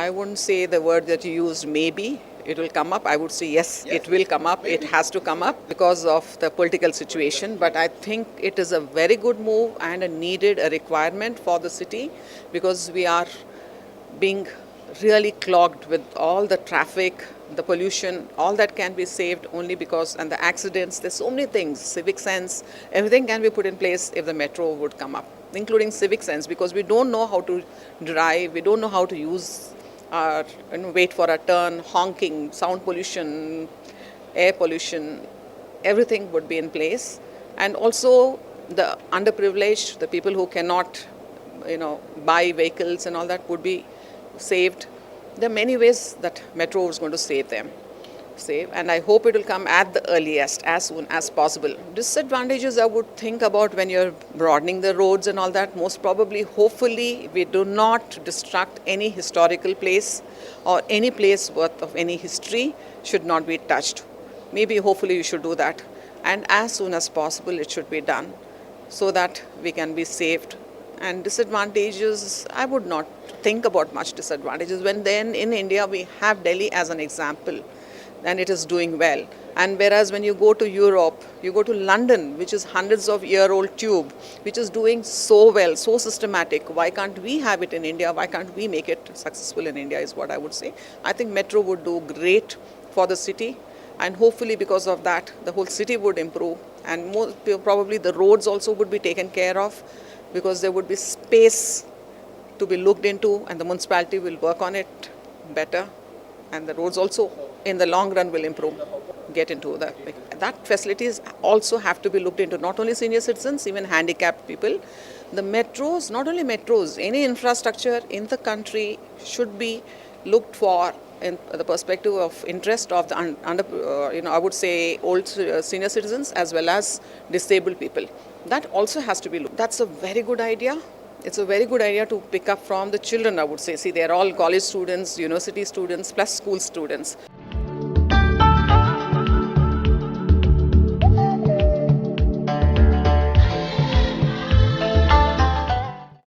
I wouldn't say the word that you used, maybe. It will come up. I would say yes, it will come up. It has to come up because of the political situation. But I think it is a very good move and a requirement for the city because we are being really clogged with all the traffic, the pollution, all that can be saved only because, and the accidents, there's so many things, civic sense, everything can be put in place if the metro would come up, including civic sense, because we don't know how to drive, we don't know how to use our, wait for a turn, honking, sound pollution, air pollution, everything would be in place. And also the underprivileged, the people who cannot, buy vehicles and all that would be saved. There are many ways that metro is going to save them. And I hope it will come at the earliest, as soon as possible. Disadvantages I would think about when you're broadening the roads and all that, most probably, hopefully, we do not destruct any historical place or any place worth of any history should not be touched. Maybe, hopefully, you should do that. And as soon as possible, it should be done so that we can be saved. And disadvantages, I would not think about much disadvantages. When then in India, we have Delhi as an example, and it is doing well. And whereas when you go to Europe, you go to London, which is hundreds of year old tube, which is doing so well, so systematic. Why can't we have it in India? Why can't we make it successful in India is what I would say. I think metro would do great for the city. And hopefully because of that, the whole city would improve. And probably the roads also would be taken care of because there would be space to be looked into and the municipality will work on it better. And the roads also in the long run will improve, get into that. That facilities also have to be looked into, not only senior citizens, even handicapped people. The metros, not only metros, any infrastructure in the country should be looked for in the perspective of interest of the I would say old senior citizens as well as disabled people. That also has to be looked. That's a very good idea. It's a very good idea to pick up from the children, I would say. See, they're all college students, university students, plus school students.